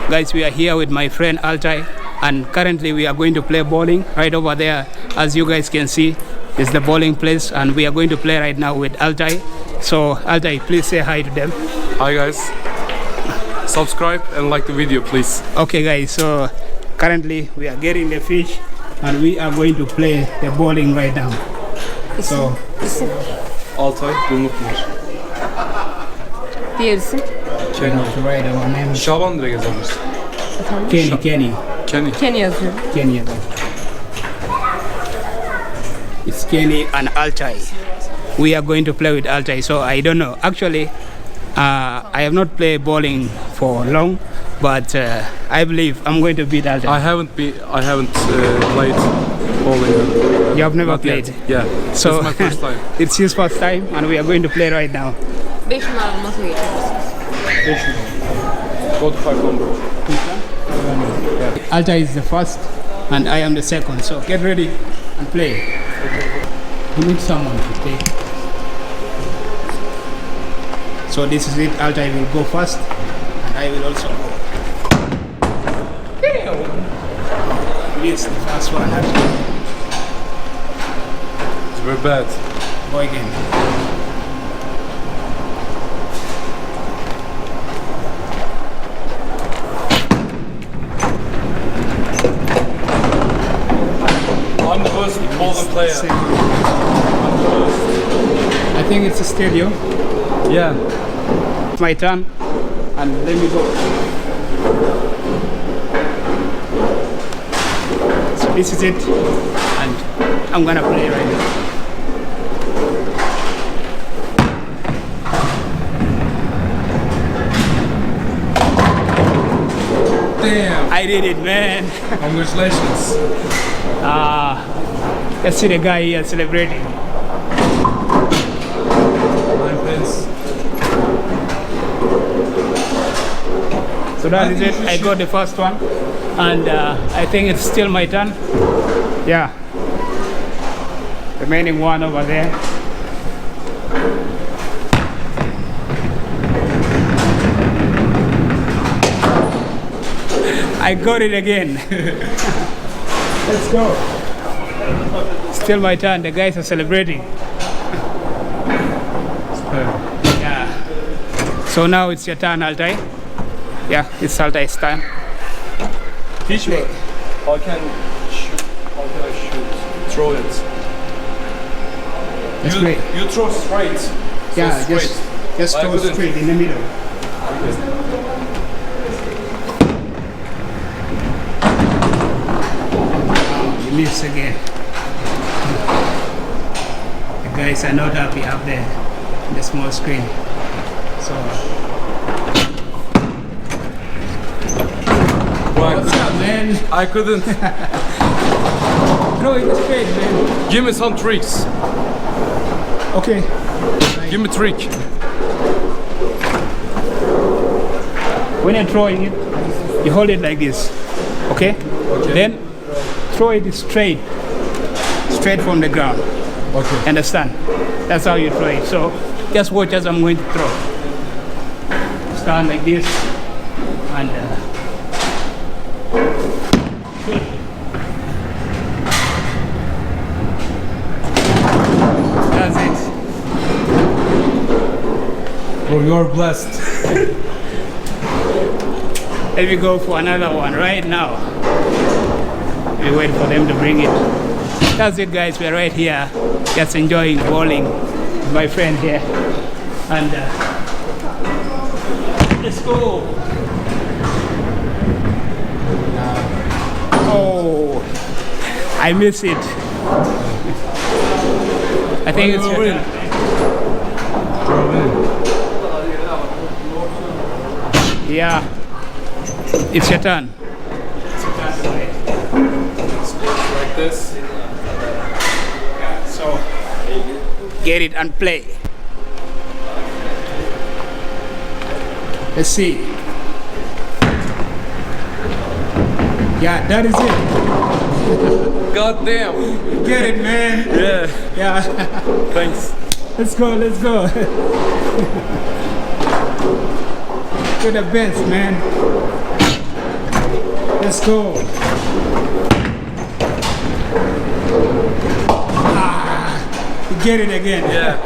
Guys, we are here with my friend Altai, and currently we are going to play bowling right over there. As you guys can see, is the bowling place, and we are going to play right now with Altai. So Altai, please say hi to them. Hi guys. Subscribe and like the video, please. Okay guys, so currently we are getting the fish and we are going to play the bowling right now. So Altay, Dumluklar. Diğer isim? Kenyi. write our name. Şaban direkt yazabilirsin. Kenny. Kenyi. yazıyorum. Kenny. It's Kenny and Altai. We are going to play with Altai. So I don't know. Actually, I have not played bowling for long, but I believe I'm going to beat Altai. I haven't played bowling. You have never Not played? yet. Yeah. So This is my first time. It's his first time, and we are going to play right now. 5 numaralı masaya geçiyoruz. Go to 5 number. Altai is the first, and I am the second. So get ready and play. We need someone to take. So this is it. Altai will go first, and I will also go. Yes, the first one. It's very bad. Go again. I'm the worst bowling player. I think it's a stadium. Yeah. It's my turn, and let me go. So this is it, and I'm gonna play right now. Damn. I did it, man. Congratulations. Let's see the guy here celebrating. 9 pence. So that is it. I got the first one, and I think it's still my turn. Yeah. Remaining one over there. I got it again. Let's go. Still my turn. The guys are celebrating. Yeah. So now it's your turn, Altai. Yeah, it's Altai's turn. Teach me. How can I shoot? Throw it. That's great. You throw straight. Yeah, straight. just I throw couldn't. straight in the middle. You miss again. The guys are not happy up there in the small screen. So what's up, man? I couldn't. Throw it straight, man. Give me some tricks. Okay. Give me trick. When you're throwing it, you hold it like this. Okay? Then throw it straight from the ground. Okay. Understand? That's how you throw it. So just watch as I'm going to throw. Stand like this, and that's it. Bro, you're blessed. Let me go for another one right now. We wait for them to bring it. That's it, guys. We're right here, just enjoying bowling with my friend here, and let's go. Oh, I miss it. I think it's your turn. Yeah, it's your turn. Like this. So get it and play. Let's see. Yeah, that is it. God damn. Get it, man. Yeah. Yeah. Thanks. Let's go, let's go. You're the best, man. Let's go. You get it again. Yeah.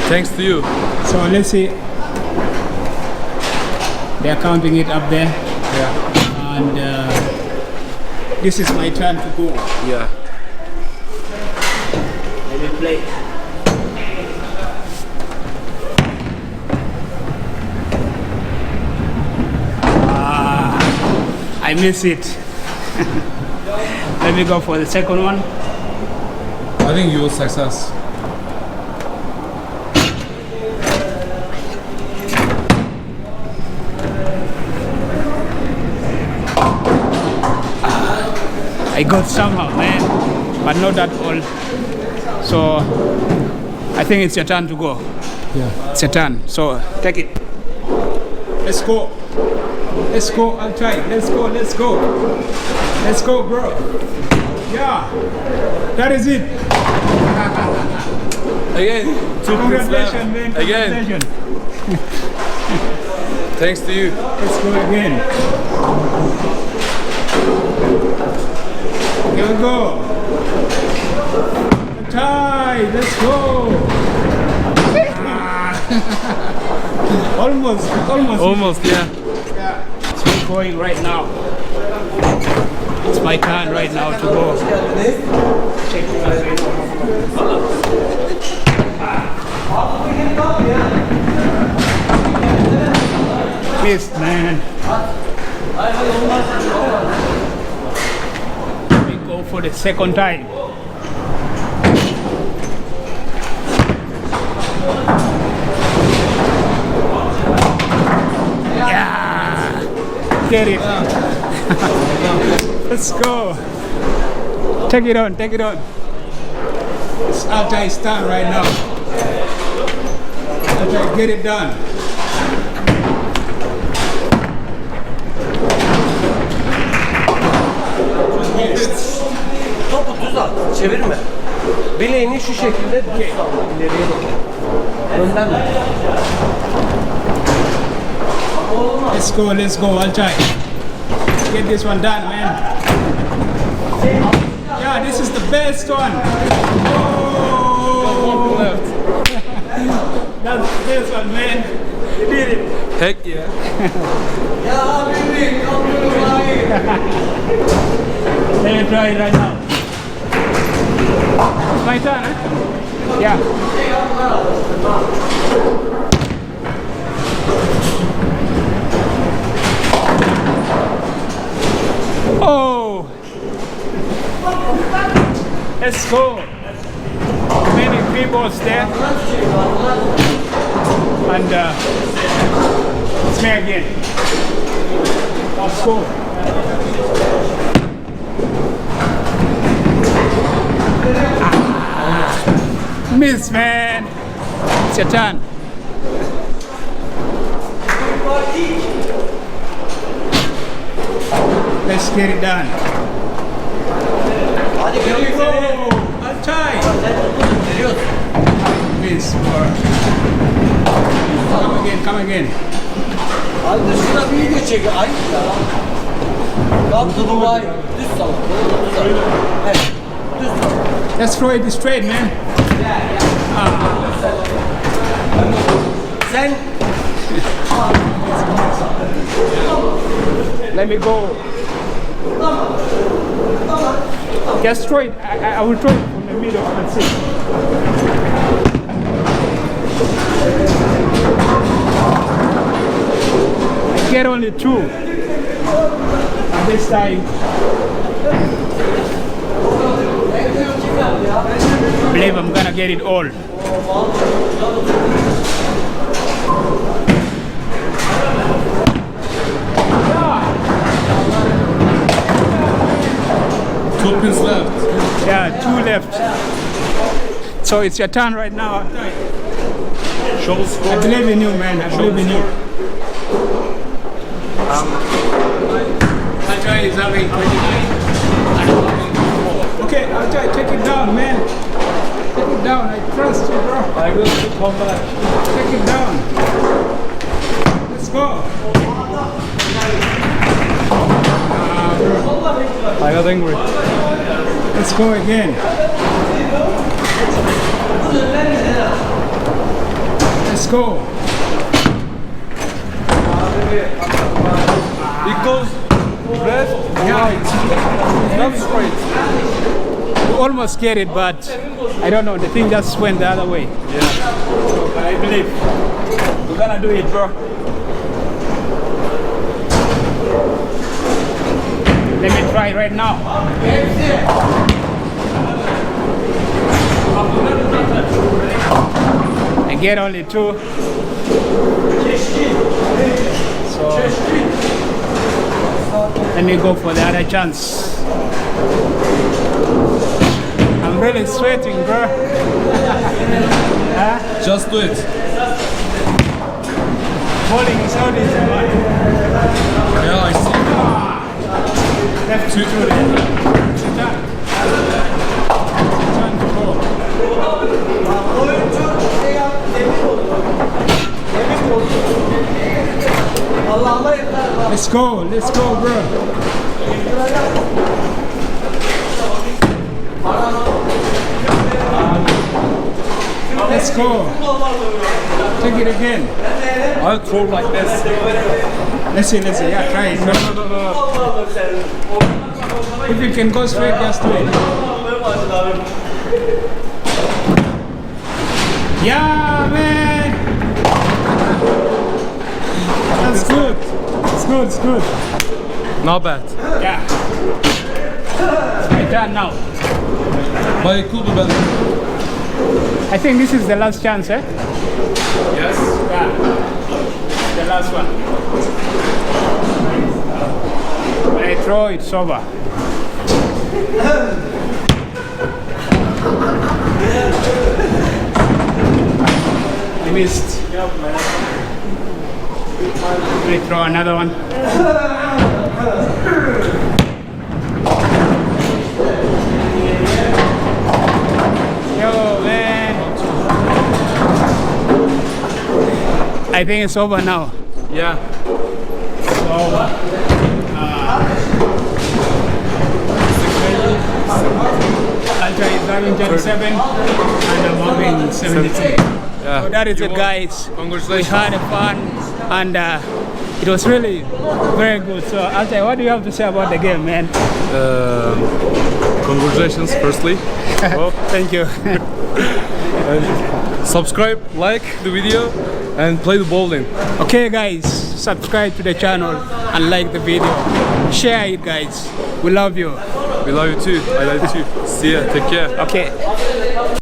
Thanks to you. So let's see. They're counting it up there. Yeah. And this is my turn to go. Yeah. Let me play. I miss it. Let me go for the second one. I think you will success. I got somehow, man, but not that all. So I think it's your turn to go. Yeah. It's your turn. So take it. Let's go. Let's go. I'll try. Let's go. Let's go. Let's go, bro. Yeah. That is it. Again. 2 pins left. Congratulations, man. Again. Congratulations. Thanks to you. Let's go again. Here we go. Tie. Let's go. Almost. Almost, yeah. Yeah. It's me going right now. It's my turn right now to go. Check missed, man. We go for the second time. Yeah, get it. Let's go. Take it on, take it on. It's Altai's turn right now. Altai, get it done. Topu düz at, çevirme. Bileğini şu şekilde düz salla, ileriye doğru. Gönderme. Let's go, Altai. Get this one done, man. Yeah, this is the best one. Oh. Left. That's the best one, man. You did it. Heck yeah. Ya bibi, kaptırım hayır. Let me try it right now. It's my turn, huh? Yeah. Oh! Let's go. Many people there. And it's me again. Let's go. Miss, man. It's your turn. Let's get it done. Hadi Here we geliyor go. seni. Altai. Geliyorsun. Miss. Come again. Hadi dışına bir video çek. Ayıp ya. Kaptırım hayır. Düz salla. Düz salla. Evet. Düz salla. Let's throw it straight, man. Sen Let me go. Just throw it. I will throw it from the middle and see. I get only two. And this time, I believe I'm gonna get it all. Two pins left. Yeah, two left. So it's your turn right now. Show I score. believe in you, man. I believe in you. Altai is having 29. Okay, Altai, take it down, man. Take it down. I trust you, bro. I will come back. Take it down. Let's go. I got angry. Let's go again. Let's go. It goes left, right, not straight. We almost get it, but I don't know. The thing just went the other way. Yeah. But I believe we're gonna do it, bro. Let me try right now. I get only 2. So let me go for the other chance. I'm really sweating, bro. Huh? Just do it. Bowling is so easy, man. Yeah, I see. Left 2 to the turn. Turn to go. Let's go, bro. Let's go. Take it again. I'll throw like this. Let's see. Yeah, try it. No. If you can go straight, just do it. Yeah, man. That's good. It's good. Not bad. Yeah. It's my turn now. But it could be better. I think this is the last chance, eh? Yes. Yeah. The last one. When I throw, it's over. I missed. Let me throw another one. Yo, man. I think it's over now. Yeah. So, Alta is having 37 and I'm having 73. Yeah. So that is You it, won. guys. We Congratulations. had fun and it was really very good. So Alta, what do you have to say about the game, man? Congratulations, firstly. Well, Thank you. subscribe, like the video, and play the bowling. Okay, guys, subscribe to the channel and like the video. Share it, guys. We love you. We love you too. I love you too. See ya. Take care. Okay.